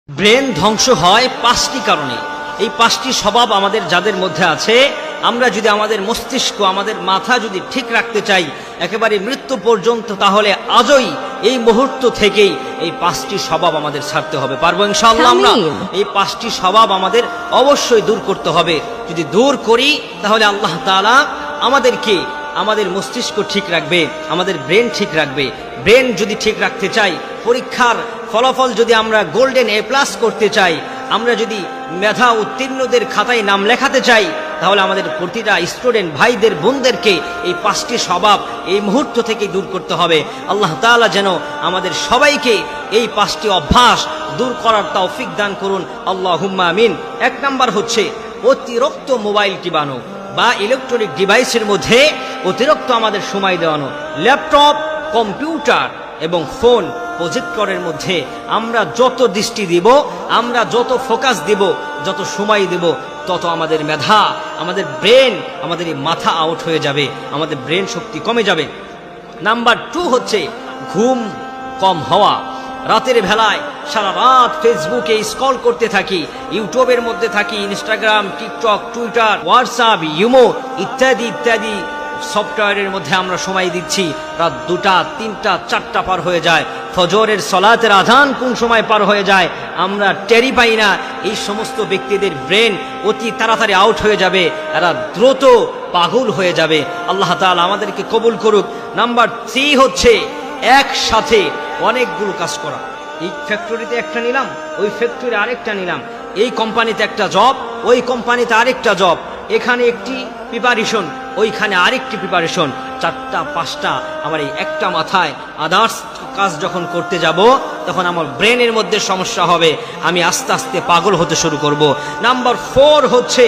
Brain ধ্বংস হয় পাঁচটি কারণে। এই পাঁচটি স্বভাব আমাদের যাদের মধ্যে আছে, আমরা যদি আমাদের মস্তিষ্ক, আমাদের মাথা যদি ঠিক রাখতে চাই একেবারে মৃত্যু পর্যন্ত, তাহলে আজই এই মুহূর্ত থেকেই এই পাঁচটি স্বভাব আমাদের ছাড়তে হবে। পারবো ইনশাআল্লাহ? আমরা এই পাঁচটি স্বভাব আমাদের অবশ্যই দূর করতে হবে। যদি দূর করি তাহলে আল্লাহ তাআলা আমাদেরকে, আমাদের মস্তিষ্ক ঠিক রাখবে, আমাদের ব্রেন ঠিক রাখবে। ব্রেন যদি ঠিক রাখতে চাই, পরীক্ষার ফলাফল যদি আমরা গোল্ডেন A+ করতে চাই, আমরা যদি মেধা উত্তীর্ণদের খাতায় নাম লেখাতে চাই, তাহলে আমাদের প্রতিটা স্টুডেন্ট ভাইদের বোনদেরকে এই পাঁচটি স্বভাব এই মুহূর্ত থেকে দূর করতে হবে। আল্লাহ তাআলা যেন আমাদের সবাইকে এই পাঁচটি অভ্যাস দূর করার তৌফিক দান করুন, আল্লাহুম্মা আমিন। এক নাম্বার হচ্ছে অতিরিক্ত মোবাইল টিপানো বা ইলেকট্রনিক ডিভাইসের মধ্যে অতিরিক্ত আমাদের সময় দেওয়ানো। ল্যাপটপ, কম্পিউটার এবং ফোন, প্রজেক্টরের মধ্যে আমরা যত দৃষ্টি দিব, আমরা যত ফোকাস দিব, যত সময় দেব, তত আমাদের মেধা, আমাদের ব্রেন, আমাদের এই মাথা আউট হয়ে যাবে, আমাদের ব্রেন শক্তি কমে যাবে। নাম্বার 2 হচ্ছে ঘুম কম হওয়া। রাতের বেলায় সারা রাত ফেসবুকে স্ক্রল করতে থাকি, ইউটিউবের মধ্যে থাকি, Instagram, TikTok, Twitter, WhatsApp, imo ইত্যাদি ইত্যাদি সফটওয়্যারের মধ্যে আমরা সময় দিচ্ছি। রাত 2টা, 3টা, 4টা পার হয়ে যায়। ফজরের সলাতের আযান কোন সময় পার হয়ে যায় আমরা টেরি পাই না। এই সমস্ত ব্যক্তিদের ব্রেন অতি তাড়াতাড়ি আউট হয়ে যাবে, এরা দ্রুত পাগল হয়ে যাবে। আল্লাহ তাআলা আমাদেরকে কবুল করুক। নাম্বার 3 হচ্ছে একসাথে অনেকগুলো কাজ করা। এই ফ্যাক্টরিতে একটা নিলাম, ওই ফ্যাক্টরি আরেকটা নিলাম, এই কোম্পানিতে একটা জব, ওই কোম্পানিতে আরেকটা জব, এখানে একটি প্রিপারেশন, ওইখানে আরেকটি প্রিপারেশন, 4টা 5টা আমার এই একটা মাথায় আদার্স কাজ যখন করতে যাব, তখন আমার ব্রেনের মধ্যে সমস্যা হবে, আমি আস্তে আস্তে পাগল হতে শুরু করব। নাম্বার 4 হচ্ছে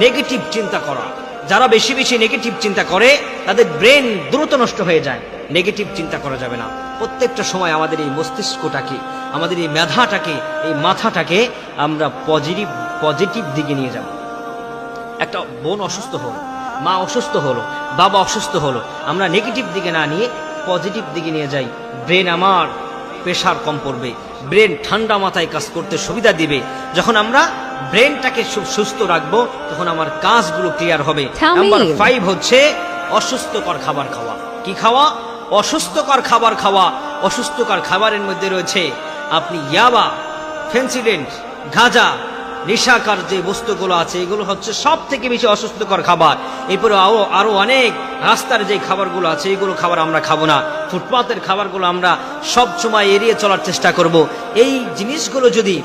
নেগেটিভ চিন্তা করা। যারা বেশি বেশি নেগেটিভ চিন্তা করে তাদের ব্রেন দ্রুত নষ্ট হয়ে যায়। নেগেটিভ চিন্তা করা যাবে না। প্রত্যেকটা সময় আমাদের এই মস্তিষ্কটাকে, আমাদের এই মেধাটাকে, এই মাথাটাকে আমরা পজিটিভ দিকে নিয়ে যাব। একটা বোন অসুস্থ হলো, মা অসুস্থ হলো, বাবা অসুস্থ হলো, আমরা নেগেটিভ দিকে না নিয়ে পজিটিভ দিকে নিয়ে যাই। ব্রেন আমার প্রেশার কম পড়বে, ব্রেন ঠান্ডা মাথায় কাজ করতে সুবিধা দিবে। যখন আমরা ব্রেনটাকে সুস্থ রাখবো, তখন আমার কাজগুলো ক্লিয়ার হবে। নাম্বার 5 হচ্ছে অসুস্থকর খাবার খাওয়া। কি খাওয়া? অসুস্থকর খাবার খাওয়া। অসুস্থকর খাবারের মধ্যে রয়েছে আপনি ইয়াবা, ফেন্সিডেন্ট, গাঁজা, নেশাকার যে বস্তুগুলো আছে, এগুলো হচ্ছে সব থেকে বেশি অসুস্থকর খাবার। এরপরে আরো অনেক রাস্তার যে খাবারগুলো আছে, এগুলো খাবার আমরা খাবো না। ফুটপাতের খাবারগুলো আমরা সব সময় এড়িয়ে চলার চেষ্টা করব। এই জিনিসগুলো যদি